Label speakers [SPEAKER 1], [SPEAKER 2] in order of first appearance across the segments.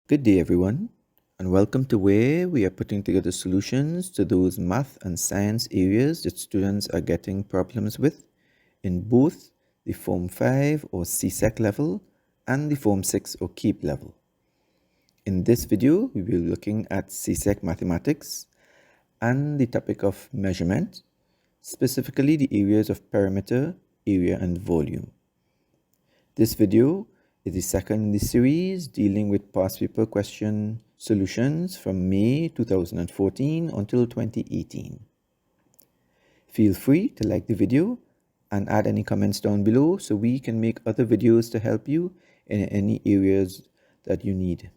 [SPEAKER 1] Good day, everyone, and welcome to where we are putting together solutions to those math and science areas that students are getting problems with in both the Form 5 or CSEC level and the Form 6 or KEEP level. In this video, we will be looking at CSEC Mathematics and the topic of measurement, specifically the areas of perimeter, area, and volume. This video is the second in the series dealing with past paper question solutions from May 2014 until 2018. Feel free to like the video and add any comments down below so we can make other videos to help you in any areas that you need.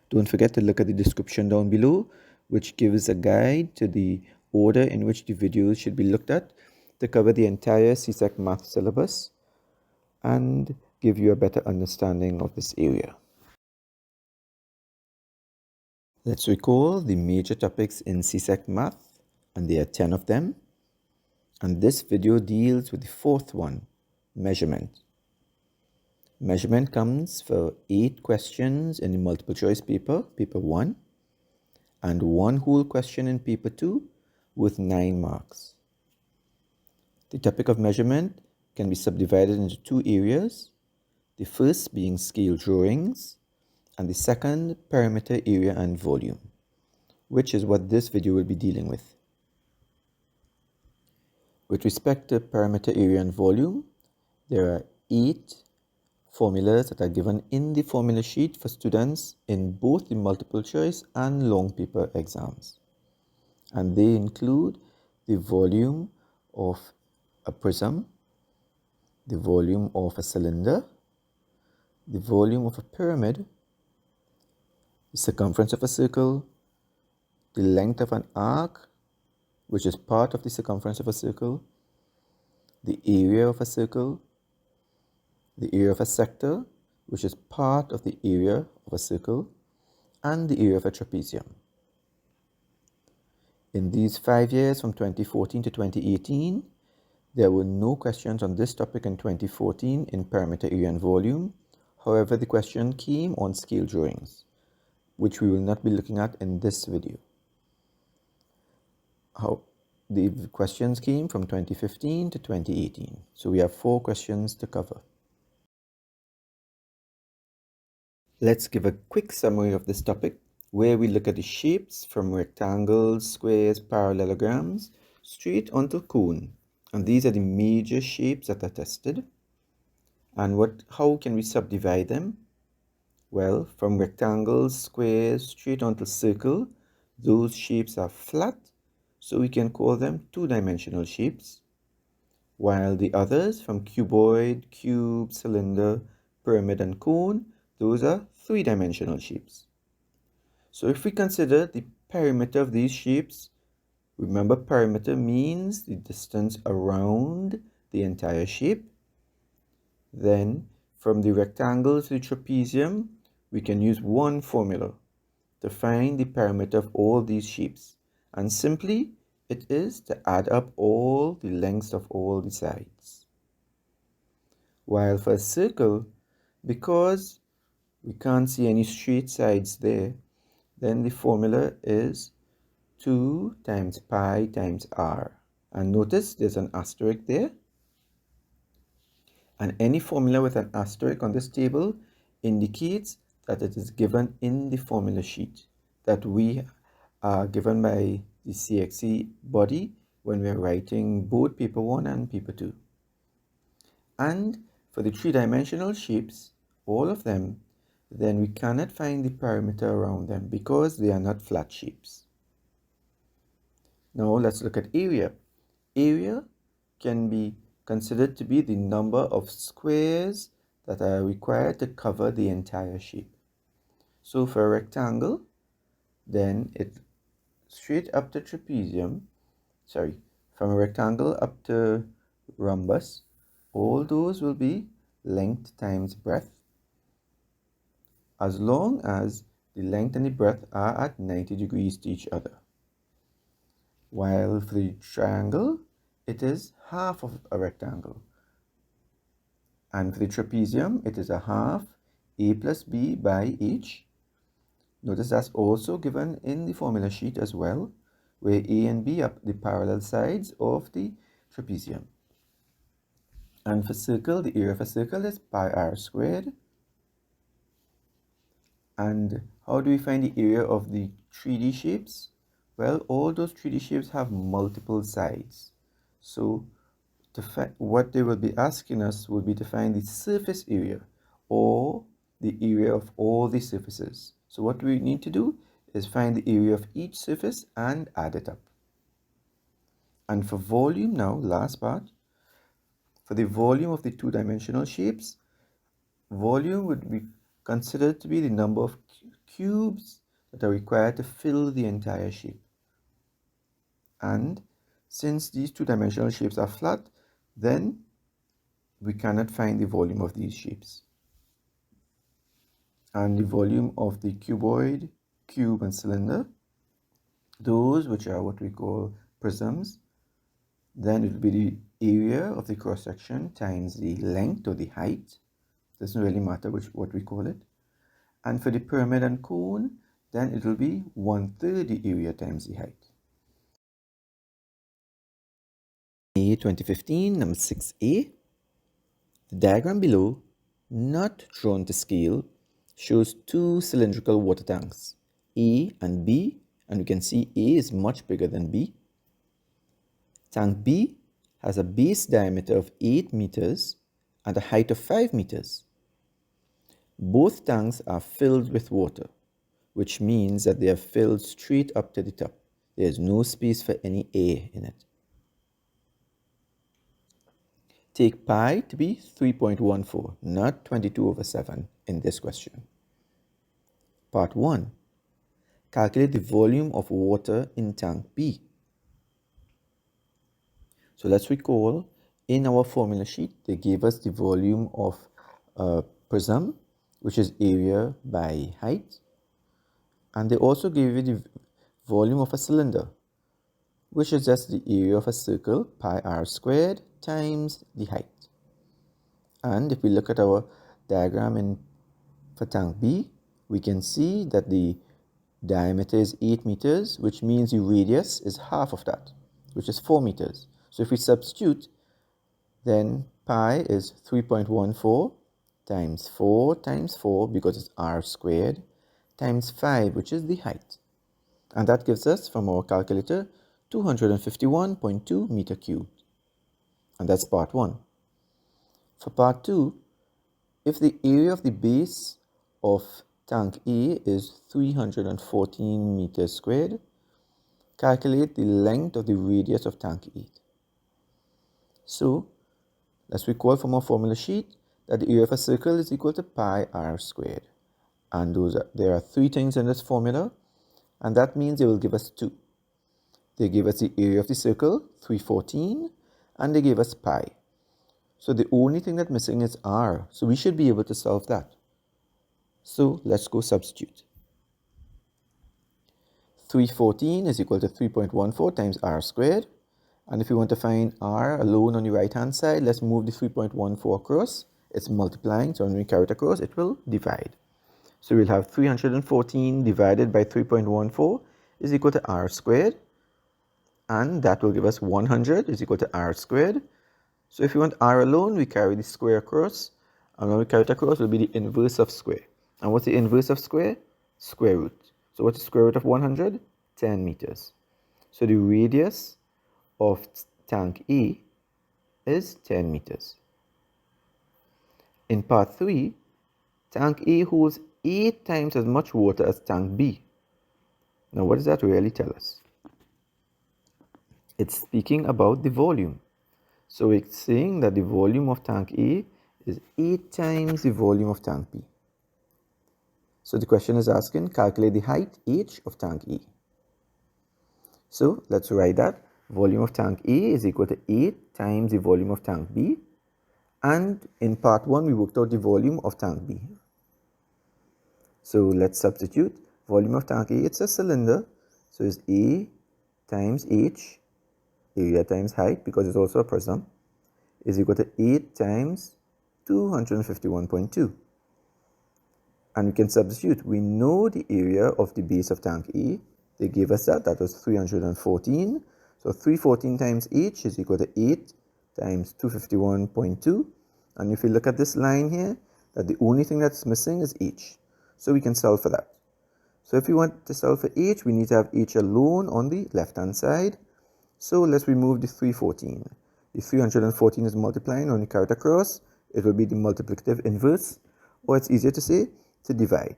[SPEAKER 1] Don't forget to look at the description down below, which gives a guide to the order in which the videos should be looked at to cover the entire CSEC Maths syllabus and give you a better understanding of this area. Let's recall the major topics in CSEC Math, and there are 10 of them. And this video deals with the fourth one, measurement. Measurement comes for 8 questions in the multiple choice paper, paper 1, and 1 whole question in paper 2 with 9 marks. The topic of measurement can be subdivided into 2 areas, the first being scale drawings, and the second perimeter, area, and volume, which is what this video will be dealing with. With respect to perimeter, area, and volume, there are 8 formulas that are given in the formula sheet for students in both the multiple choice and long paper exams. And they include the volume of a prism, the volume of a cylinder, the volume of a pyramid, the circumference of a circle, the length of an arc, which is part of the circumference of a circle, the area of a circle, the area of a sector, which is part of the area of a circle, and the area of a trapezium. In these 5 years from 2014 to 2018, there were no questions on this topic in 2014 in perimeter, area, and volume. However, the question came on scale drawings, which we will not be looking at in this video. The questions came from 2015 to 2018. So we have 4 questions to cover. Let's give a quick summary of this topic, where we look at the shapes from rectangles, squares, parallelograms, straight onto cone. And these are the major shapes that are tested. And how can we subdivide them? Well, from rectangles, squares, straight onto circle, those shapes are flat, so we can call them 2-dimensional shapes. While the others, from cuboid, cube, cylinder, pyramid, and cone, those are 3-dimensional shapes. So if we consider the perimeter of these shapes, remember perimeter means the distance around the entire shape. Then from the rectangle to the trapezium, we can use one formula to find the perimeter of all these shapes. And simply, it is to add up all the lengths of all the sides. While for a circle, because we can't see any straight sides there, then the formula is 2 times pi times r. And notice there's an asterisk there. And any formula with an asterisk on this table indicates that it is given in the formula sheet that we are given by the CXC body when we're writing both paper 1 and paper 2. And for the 3-dimensional shapes, all of them, then we cannot find the perimeter around them because they are not flat shapes. Now let's look at area. Area can be considered to be the number of squares that are required to cover the entire shape. So for a rectangle, then it straight up to trapezium, from a rectangle up to rhombus, all those will be length times breadth, as long as the length and the breadth are at 90 degrees to each other. While for the triangle, it is half of a rectangle. And for the trapezium, it is a half A plus B by H. Notice that's also given in the formula sheet as well, where A and B are the parallel sides of the trapezium. And for circle, the area of a circle is pi r squared. And how do we find the area of the 3D shapes? Well, all those 3D shapes have multiple sides. So what they will be asking us would be to find the surface area, or the area of all the surfaces. So what we need to do is find the area of each surface and add it up. And for volume now, last part, for the volume of the two-dimensional shapes, volume would be considered to be the number of cubes that are required to fill the entire shape. And since these two-dimensional shapes are flat, then we cannot find the volume of these shapes. And the volume of the cuboid, cube, and cylinder, those which are what we call prisms, then it will be the area of the cross-section times the length or the height. Doesn't really matter what we call it. And for the pyramid and cone, then it will be 1/3 the area times the height. May 2015, number 6A. The diagram below, not drawn to scale, shows two cylindrical water tanks, A and B, and we can see A is much bigger than B. Tank B has a base diameter of 8 meters and a height of 5 meters. Both tanks are filled with water, which means that they are filled straight up to the top. There is no space for any air in it. Take pi to be 3.14, not 22/7 in this question. Part 1. Calculate the volume of water in tank B. So let's recall, in our formula sheet, they gave us the volume of a prism, which is area by height. And they also gave you the volume of a cylinder, which is just the area of a circle, pi r squared, times the height. And if we look at our diagram for tank B, we can see that the diameter is 8 meters, which means the radius is half of that, which is 4 meters. So if we substitute, then pi is 3.14 times 4 times 4, because it's r squared, times 5, which is the height. And that gives us, from our calculator, 251.2 meter cubed. And that's part 1. For part 2, if the area of the base of tank A is 314 meters squared, calculate the length of the radius of tank A. So, let's recall from our formula sheet that the area of a circle is equal to pi r squared. And there are 3 things in this formula, and that means they will give us 2. They give us the area of the circle, 314, and they gave us pi. So the only thing that's missing is r, so we should be able to solve that. So let's go substitute. 314 is equal to 3.14 times r squared. And if we want to find r alone on the right hand side, let's move the 3.14 across. It's multiplying, so when we carry it across, it will divide. So we'll have 314 divided by 3.14 is equal to r squared. And that will give us 100 is equal to r squared. So if you want r alone, we carry the square across. And when we carry it across, it will be the inverse of square. And what's the inverse of square? Square root. So what's the square root of 100? 10 meters. So the radius of tank A is 10 meters. In part 3, tank A holds 8 times as much water as tank B. Now what does that really tell us? It's speaking about the volume. So it's saying that the volume of tank A is 8 times the volume of tank B. So the question is asking, calculate the height h of tank A. So let's write that. Volume of tank A is equal to 8 times the volume of tank B. And in part 1, we worked out the volume of tank B. So let's substitute. Volume of tank A, it's a cylinder. So it's A times h, area times height, because it's also a prism, is equal to 8 times 251.2. And we can substitute. We know the area of the base of tank A. They gave us that was 314. So 314 times H is equal to 8 times 251.2. And if you look at this line here, that the only thing that's missing is H. So we can solve for that. So if we want to solve for H, we need to have H alone on the left-hand side. So let's remove the 314. The 314 is multiplying. When you carry it across, it will be the multiplicative inverse, or it's easier to say, to divide.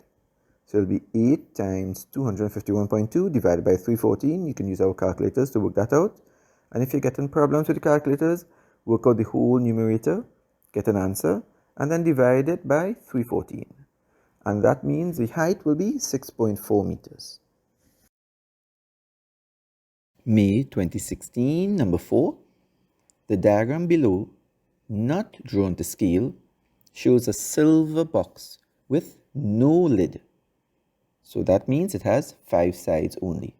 [SPEAKER 1] So it'll be 8 times 251.2 divided by 314. You can use our calculators to work that out. And if you're getting problems with the calculators, work out the whole numerator, get an answer, and then divide it by 314. And that means the height will be 6.4 meters. May 2016, number 4. The diagram below, not drawn to scale, shows a silver box with no lid. So that means it has 5 sides only.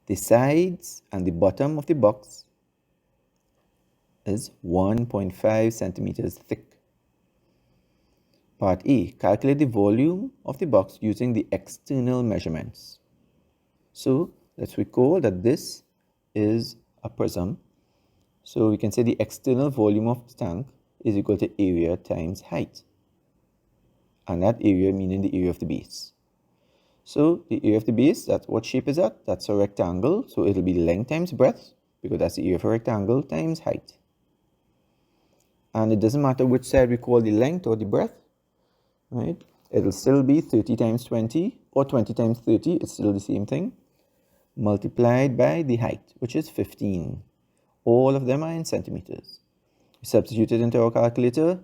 [SPEAKER 1] The sides and the bottom of the box is 1.5 centimeters thick. Part A, calculate the volume of the box using the external measurements. So let's recall that this is a prism. So we can say the external volume of the tank is equal to area times height. And that area meaning the area of the base. So the area of the base, that's what shape is that? That's a rectangle. So it'll be length times breadth, because that's the area of a rectangle, times height. And it doesn't matter which side we call the length or the breadth, right? It'll still be 30 times 20 or 20 times 30. It's still the same thing. Multiplied by the height, which is 15. All of them are in centimeters. We substitute it into our calculator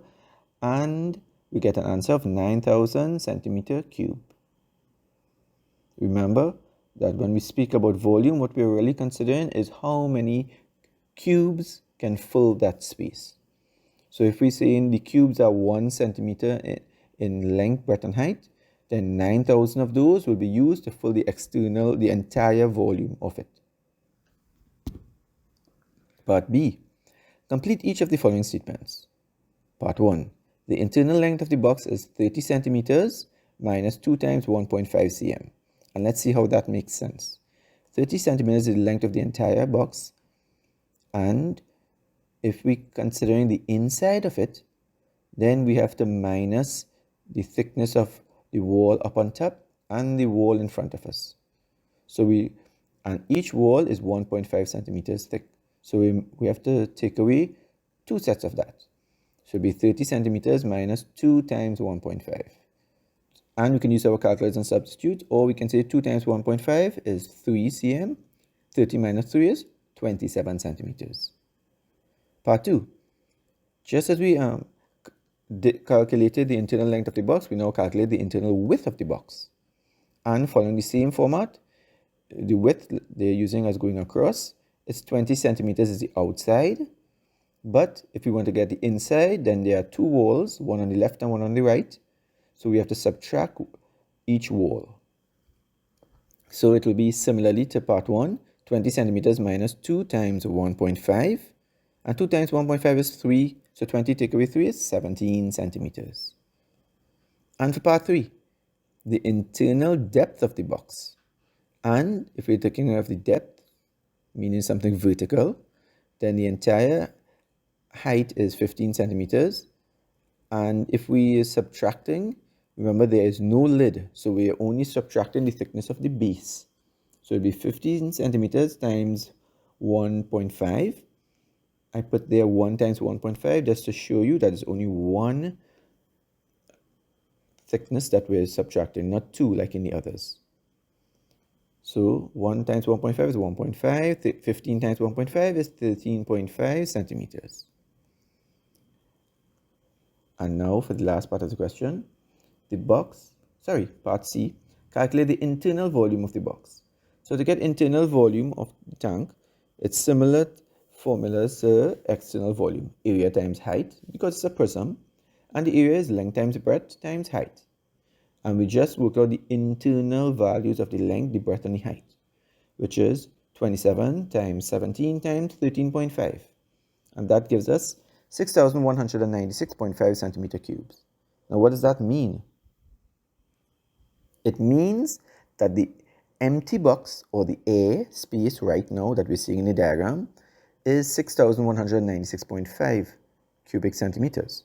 [SPEAKER 1] and we get an answer of 9,000 centimeter cube. Remember that when we speak about volume, what we're really considering is how many cubes can fill that space. So if we say the cubes are 1 centimeter in length, breadth, and height, then 9,000 of those will be used to fill the entire volume of it. Part B. Complete each of the following statements. Part 1. The internal length of the box is 30 centimeters minus 2 times 1.5 cm. And let's see how that makes sense. 30 centimeters is the length of the entire box. And if we're considering the inside of it, then we have to minus the thickness of the wall up on top and the wall in front of us. And each wall is 1.5 centimeters thick. So we have to take away 2 sets of that. So it'll be 30 centimeters minus 2 times 1.5. And we can use our calculators and substitute, or we can say 2 times 1.5 is 3 cm. 30 minus 3 is 27 centimeters. Part 2. Just as we calculated the internal length of the box, we now calculate the internal width of the box. And following the same format, the width they're using as going across, it's 20 centimeters is the outside. But if we want to get the inside, then there are 2 walls, one on the left and one on the right. So we have to subtract each wall. So it will be similarly to part 1, 20 centimeters minus 2 times 1.5. And 2 times 1.5 is 3. So 20 take away 3 is 17 centimeters. And for part 3, the internal depth of the box. And if we're taking of the depth, meaning something vertical, then the entire height is 15 centimeters. And if we are subtracting, remember there is no lid, so we are only subtracting the thickness of the base. So it'll be 15 centimeters times 1.5. I put there 1 times 1.5 just to show you that it's only 1 thickness that we're subtracting, not 2 like in the others. So 1 times 1.5 is 1.5, 15 times 1.5 is 13.5 centimeters. And now for the last part of the question, part C, calculate the internal volume of the box. So to get internal volume of the tank, it's similar formulas to external volume, area times height, because it's a prism, and the area is length times breadth times height. And we just work out the internal values of the length, the breadth, and the height, which is 27 times 17 times 13.5. And that gives us 6,196.5 centimeter cubes. Now, what does that mean? It means that the empty box or the air space right now that we're seeing in the diagram is 6,196.5 cubic centimeters,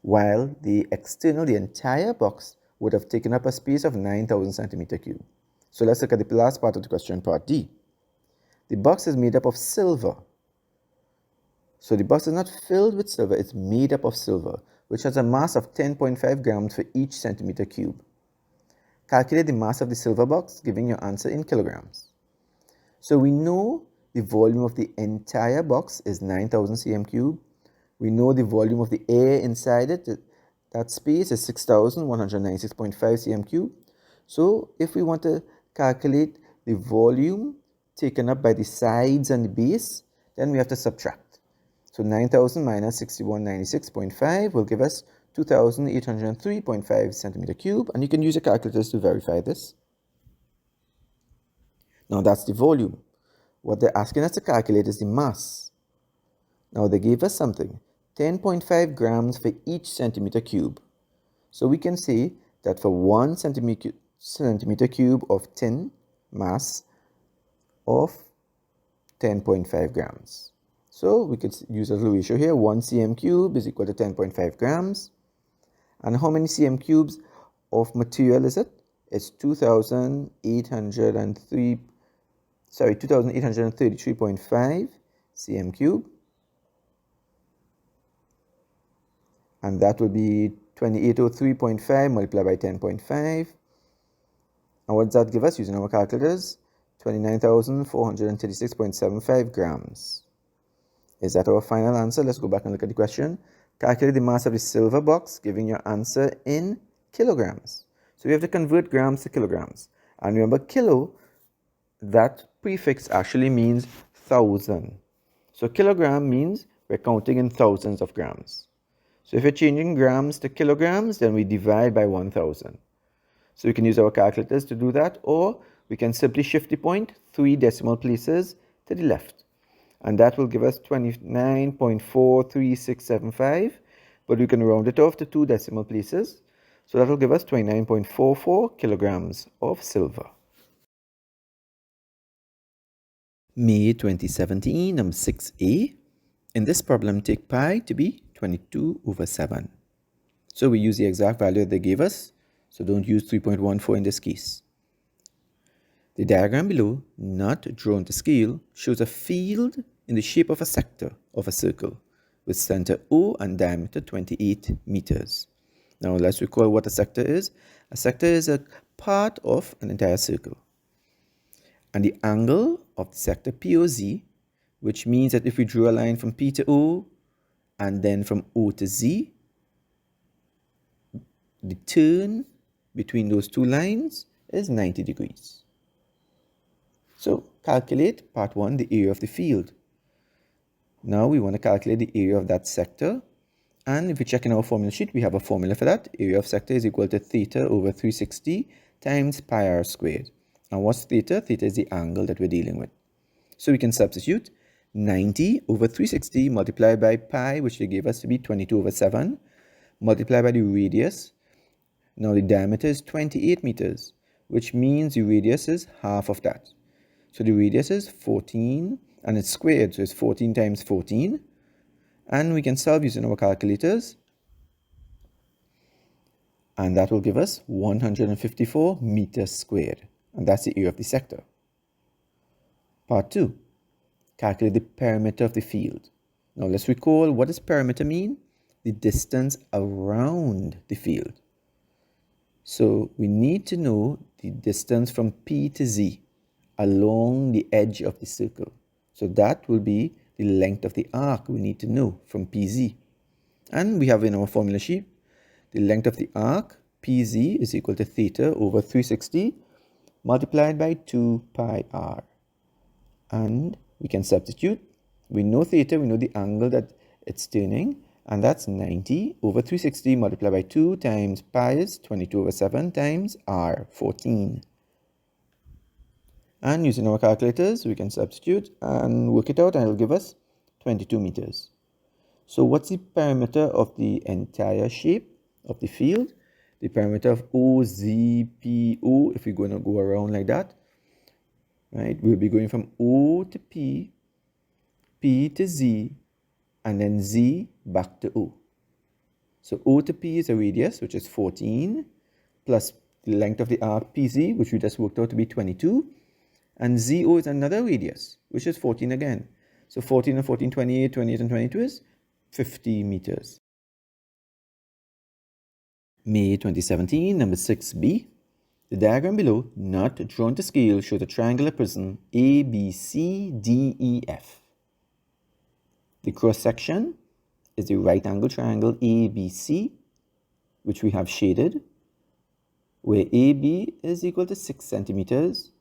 [SPEAKER 1] while the entire box would have taken up a space of 9,000 centimeter cube. So let's look at the last part of the question, part D. The box is made up of silver. So the box is not filled with silver, it's made up of silver, which has a mass of 10.5 grams for each centimeter cube. Calculate the mass of the silver box, giving your answer in kilograms. So we know the volume of the entire box is 9,000 cm cube. We know the volume of the air inside it, that space is 6,196.5 cm cube. So if we want to calculate the volume taken up by the sides and the base, then we have to subtract. So 9,000 minus 6,196.5 will give us 2,803.5 centimeter cube, and you can use your calculators to verify this. Now that's the volume. What they're asking us to calculate is the mass. Now they gave us something, 10.5 grams for each centimeter cube. So we can say that for 1 centimeter cube of tin, mass of 10.5 grams. So we could use a little ratio here, 1 cm cube is equal to 10.5 grams. And how many cm cubes of material is it? It's 2,833.5 cm cube. And that will be 2803.5 multiplied by 10.5. And what does that give us using our calculators? 29,436.75 grams. Is that our final answer? Let's go back and look at the question. Calculate the mass of the silver box, giving your answer in kilograms. So we have to convert grams to kilograms. And remember, kilo, that prefix actually means 1,000. So kilogram means we're counting in thousands of grams. So if you're changing grams to kilograms, then we divide by 1,000. So we can use our calculators to do that, or we can simply shift the point 3 decimal places to the left. And that will give us 29.43675, but we can round it off to 2 decimal places. So that will give us 29.44 kilograms of silver. May 2017, number 6A. In this problem, take pi to be 22/7. So we use the exact value that they gave us, so don't use 3.14 in this case. The diagram below, not drawn to scale, shows a field in the shape of a sector of a circle with center O and diameter 28 meters. Now let's recall what a sector is. A sector is a part of an entire circle. And the angle of the sector POZ, which means that if we drew a line from P to O and then from O to Z, the turn between those two lines is 90 degrees. So calculate part 1, the area of the field. Now we want to calculate the area of that sector. And if we check in our formula sheet, we have a formula for that. Area of sector is equal to theta over 360 times pi r squared. And what's theta? Theta is the angle that we're dealing with. So we can substitute 90 over 360 multiplied by pi, which they gave us to be 22/7, multiplied by the radius. Now the diameter is 28 meters, which means the radius is half of that. So the radius is 14, and it's squared, so it's 14 times 14. And we can solve using our calculators. And that will give us 154 meters squared. And that's the area of the sector. Part 2. Calculate the perimeter of the field. Now let's recall, what does perimeter mean? The distance around the field. So we need to know the distance from P to Z along the edge of the circle. So that will be the length of the arc we need to know from PZ. And we have in our formula sheet, the length of the arc, PZ, is equal to theta over 360 multiplied by 2 pi r. And we can substitute. We know theta, we know the angle that it's turning, and that's 90 over 360 multiplied by 2 times pi is 22/7 times r, 14. And using our calculators, we can substitute and work it out, and it'll give us 22 meters. So what's the perimeter of the entire shape of the field? the parameter of OZPO, if we're going to go around like that, right, we'll be going from O to P, P to Z, and then Z back to O. So O to P is a radius, which is 14, plus the length of the arc PZ, which we just worked out to be 22, and ZO is another radius, which is 14 again. So 14 and 14, 28, 28 and 22 is 50 meters. May 2017, number 6B. The diagram below, not drawn to scale, shows a triangular prism ABCDEF. The cross-section is the right-angle triangle ABC, which we have shaded, where AB is equal to 6 centimeters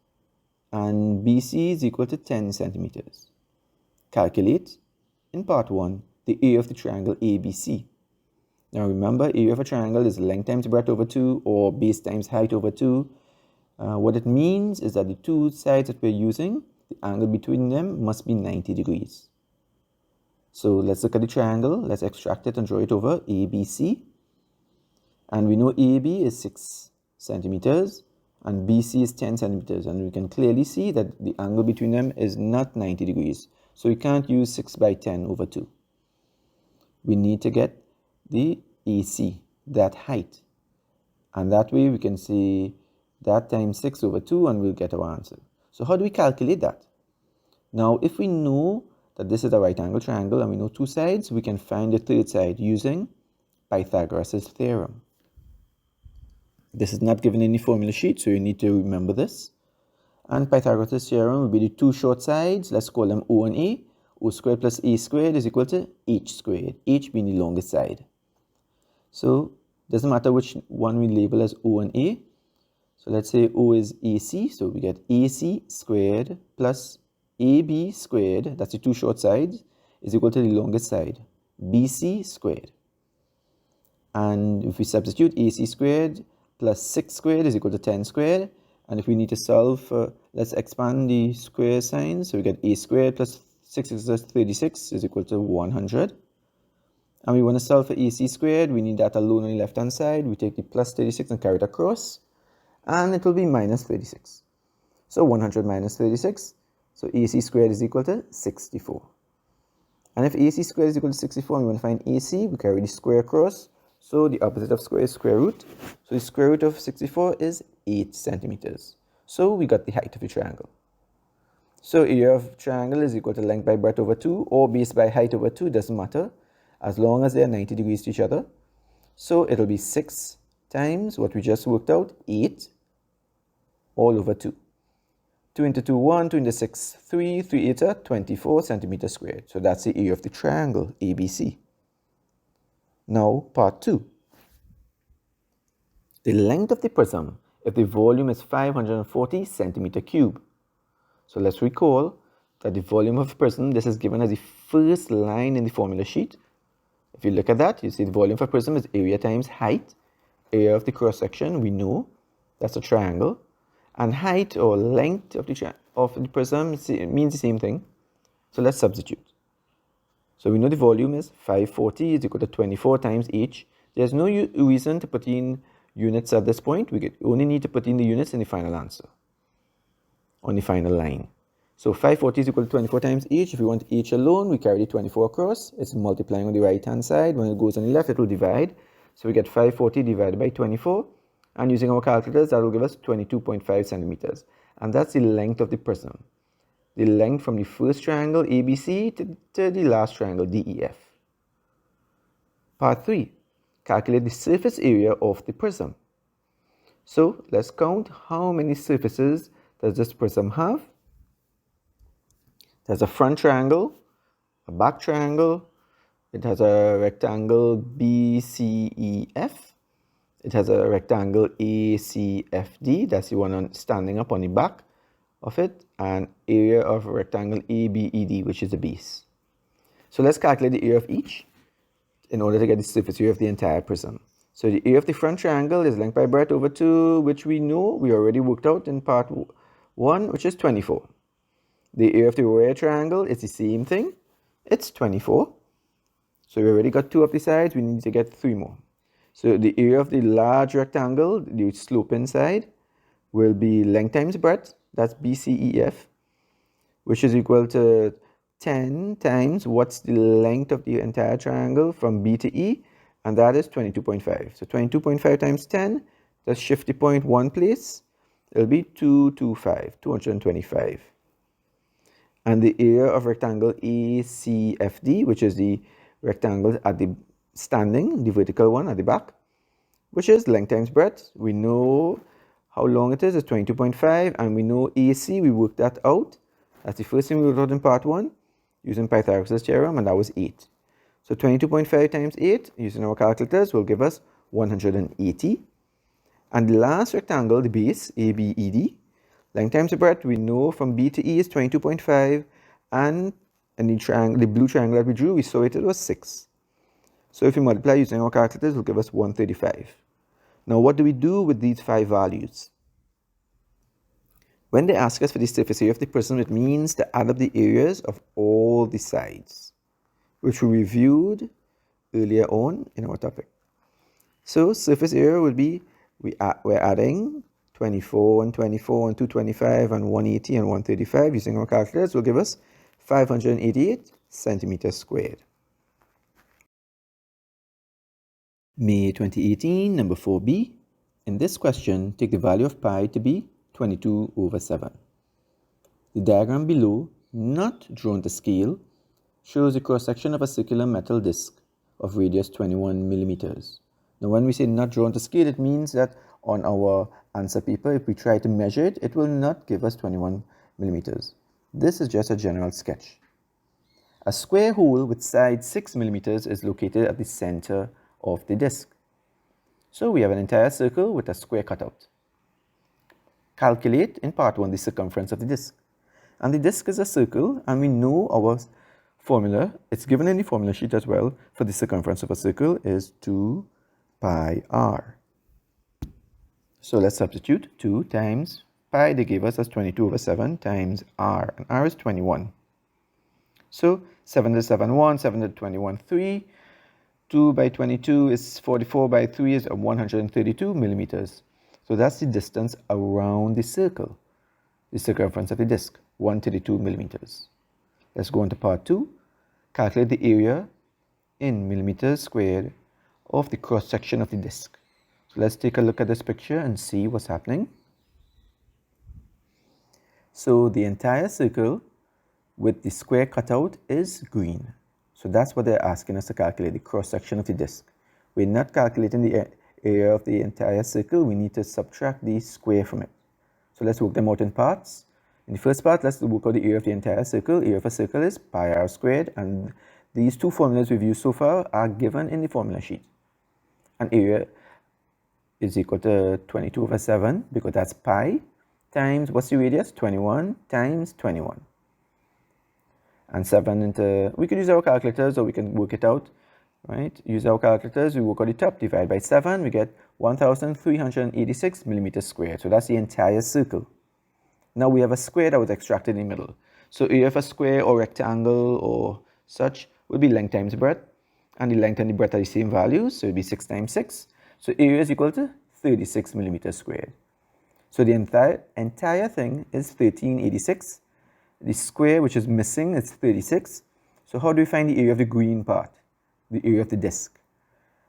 [SPEAKER 1] and BC is equal to 10 centimeters. Calculate, in part 1, the area of the triangle ABC. Now remember, area of a triangle is length times breadth over 2 or base times height over 2. What it means is that the two sides that we're using, the angle between them must be 90 degrees. So let's look at the triangle. Let's extract it and draw it over ABC. And we know AB is 6 centimeters and BC is 10 centimeters. And we can clearly see that the angle between them is not 90 degrees. So we can't use 6 by 10 over 2. We need to get the AC, that height. And that way we can say that times 6 over 2 and we'll get our answer. So how do we calculate that? Now, if we know that this is a right angle triangle and we know two sides, we can find the third side using Pythagoras' theorem. This is not given in the formula sheet, so you need to remember this. And Pythagoras' theorem will be the two short sides. Let's call them O and A. O squared plus A squared is equal to H squared, H being the longest side. So it doesn't matter which one we label as O and A. So let's say O is AC, so we get AC squared plus AB squared, that's the two short sides, is equal to the longest side, BC squared. And if we substitute AC squared plus 6 squared is equal to 10 squared. And if we need to solve, let's expand the square sign. So we get A squared plus 6 is 36 is equal to 100. And we want to solve for AC squared. We need that alone on the left-hand side. We take the plus 36 and carry it across. And it will be minus 36. So 100 minus 36. So AC squared is equal to 64. And if AC squared is equal to 64 and we want to find AC, we carry the square across. So the opposite of square is square root. So the square root of 64 is 8 centimeters. So we got the height of the triangle. So area of triangle is equal to length by breadth over 2 or base by height over 2, doesn't matter, as long as they are 90 degrees to each other. So it'll be 6 times what we just worked out, 8, all over 2. 2 into 2, 1, 2 into 6, 3, 3 8 are 24 centimeters squared. So that's the area of the triangle ABC. Now, part 2. The length of the prism if the volume is 540 centimeter cube. So let's recall that the volume of the prism, this is given as the first line in the formula sheet. If you look at that, you see the volume of a prism is area times height. Area of the cross section, we know that's a triangle. And height or length of the prism means the same thing. So let's substitute. So we know the volume is 540 is equal to 24 times h. There's no reason to put in units at this point. We only need to put in the units in the final answer, on the final line. So 540 is equal to 24 times h. If we want h alone, we carry the 24 across. It's multiplying on the right-hand side. When it goes on the left, it will divide. So we get 540 divided by 24. And using our calculators, that will give us 22.5 centimeters. And that's the length of the prism. The length from the first triangle ABC to the last triangle DEF. Part 3. Calculate the surface area of the prism. So let's count how many surfaces does this prism have. There's a front triangle, a back triangle, it has a rectangle BCEF, it has a rectangle ACFD, that's the one standing up on the back of it, and area of a rectangle ABED, which is the base. So let's calculate the area of each in order to get the surface area of the entire prism. So the area of the front triangle is length by breadth over 2, which we know we already worked out in part 1, which is 24. The area of the rear triangle is the same thing. It's 24. So we already got 2 of the sides. We need to get 3 more. So the area of the large rectangle, the sloping side, will be length times breadth, that's BCEF, which is equal to 10 times what's the length of the entire triangle from B to E, and that is 22.5. So 22.5 times 10, let's shift the point one place, it'll be 225. And the area of rectangle ACFD, which is the rectangle at the standing, the vertical one at the back, which is length times breadth. We know how long it is, it's 22.5, and we know AC, we worked that out. That's the first thing we worked out in part 1, using Pythagoras' theorem, and that was 8. So 22.5 times 8, using our calculators, will give us 180. And the last rectangle, the base, ABED, length times breadth, we know from B to E is 22.5, and the blue triangle that we drew, we saw it was 6. So if we multiply using our calculators, it will give us 135. Now, what do we do with these 5 values? When they ask us for the surface area of the prism, it means to add up the areas of all the sides, which we reviewed earlier on in our topic. So surface area will be, we're adding 24 and 24 and 225 and 180 and 135 using our calculators will give us 588 centimeters squared. May 2018, number 4b. In this question, take the value of pi to be 22/7. The diagram below, not drawn to scale, shows a cross-section of a circular metal disc of radius 21 millimeters. Now, when we say not drawn to scale, it means that on our answer paper, if we try to measure it, it will not give us 21 millimeters. This is just a general sketch. A square hole with side 6 millimeters is located at the center of the disc. So we have an entire circle with a square cutout. Calculate in part 1 the circumference of the disc. And the disc is a circle, and we know our formula, it's given in the formula sheet as well, for the circumference of a circle is 2 pi r. So let's substitute 2 times pi, they gave us as 22/7 times r, and r is 21. So 7 to 7, 1, 7 to 21, 3. 2 by 22 is 44 by 3 is 132 millimeters. So that's the distance around the circle, the circumference of the disc, 132 millimeters. Let's go on to part 2. Calculate the area in millimeters squared of the cross-section of the disc. So let's take a look at this picture and see what's happening. So the entire circle with the square cutout is green. So that's what they're asking us to calculate, the cross-section of the disc. We're not calculating the area of the entire circle. We need to subtract the square from it. So let's work them out in parts. In the first part, let's work out the area of the entire circle. Area of a circle is pi r squared, and these two formulas we've used so far are given in the formula sheet. And area is equal to 22/7 because that's pi times, what's the radius? 21 times 21. And 7 into, we could use our calculators or we can work it out, right? Use our calculators, we work on the top, divide by 7, we get 1,386 millimeters squared. So that's the entire circle. Now we have a square that was extracted in the middle. So area of a square or rectangle or such would be length times breadth, and the length and the breadth are the same values, so it would be 6 times 6. So area is equal to 36 millimeters squared. So the entire thing is 1386. The square which is missing is 36. So how do we find the area of the green part, the area of the disc?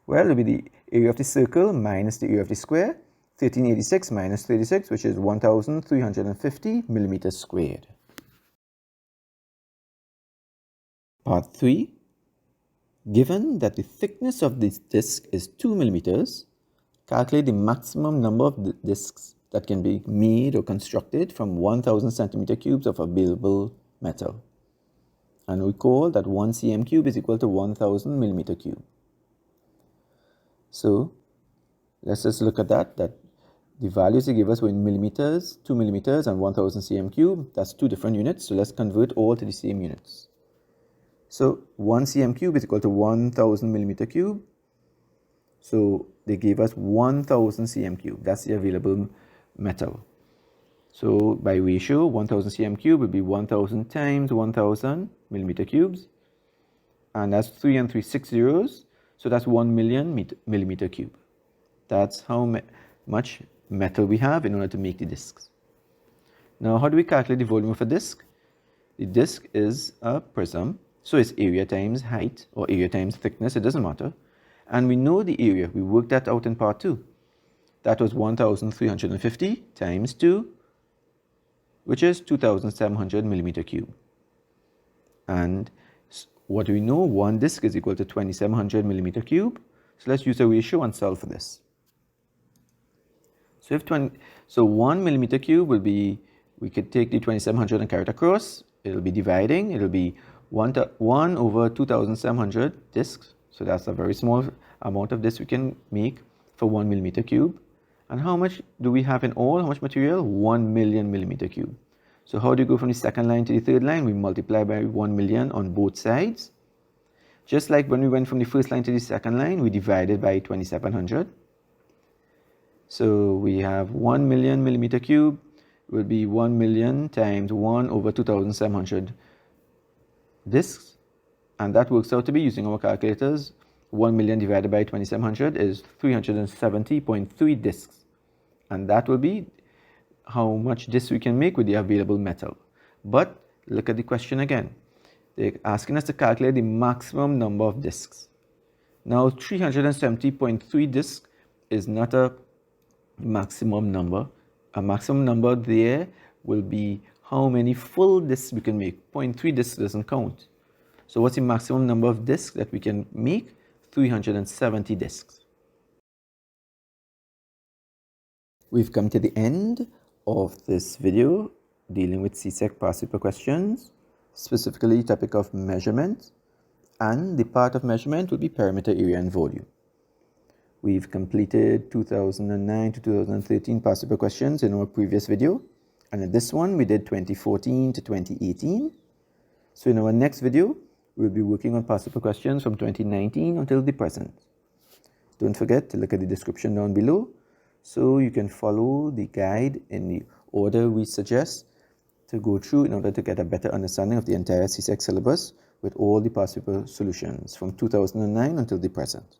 [SPEAKER 1] Well, it will be the area of the circle minus the area of the square. 1386 minus 36, which is 1,350 millimeters squared. Part 3. Given that the thickness of this disc is 2 millimeters, calculate the maximum number of discs that can be made or constructed from 1,000 centimeter cubes of available metal. And recall that 1 cm cube is equal to 1,000 millimeter cube. So let's just look at that the values they give us were in millimeters, 2 millimeters and 1,000 cm cube. That's two different units. So let's convert all to the same units. So 1 cm cube is equal to 1,000 millimeter cube. So they gave us 1,000 cm cube. That's the available metal. So by ratio, 1,000 cm cube will be 1,000 times 1,000 millimeter cubes. And that's 3 and 3, 6 zeros. So that's 1 million millimeter cube. That's how much metal we have in order to make the discs. Now, how do we calculate the volume of a disc? The disc is a prism, so it's area times height or area times thickness, it doesn't matter. And we know the area, we worked that out in part 2. That was 1,350 times 2, which is 2,700 millimeter cube. And what do we know? One disc is equal to 2,700 millimeter cube. So let's use a ratio and solve for this. So 1 millimeter cube will be, we could take the 2,700 and carry it across. It'll be dividing. It'll be 1 over 2,700 discs. So that's a very small amount of discs we can make for 1 millimeter cube. And how much do we have in all? How much material? 1 million millimeter cube. So how do you go from the second line to the third line? We multiply by 1 million on both sides. Just like when we went from the first line to the second line, we divided by 2,700. So we have 1 million millimeter cube will be 1 million times 1 over 2,700 discs. And that works out to be, using our calculators, 1 million divided by 2,700 is 370.3 discs. And that will be how much discs we can make with the available metal. But look at the question again. They're asking us to calculate the maximum number of discs. Now 370.3 discs is not a maximum number. A maximum number there will be how many full discs we can make. 0.3 discs doesn't count. So what's the maximum number of discs that we can make? 370 discs. We've come to the end of this video dealing with CSEC past paper questions, specifically topic of measurement, and the part of measurement will be perimeter area and volume. We've completed 2009 to 2013 past paper questions in our previous video, and in this one we did 2014 to 2018. So in our next video we'll be working on past paper questions from 2019 until the present. Don't forget to look at the description down below so you can follow the guide in the order we suggest to go through in order to get a better understanding of the entire CSEC syllabus with all the past paper solutions from 2009 until the present.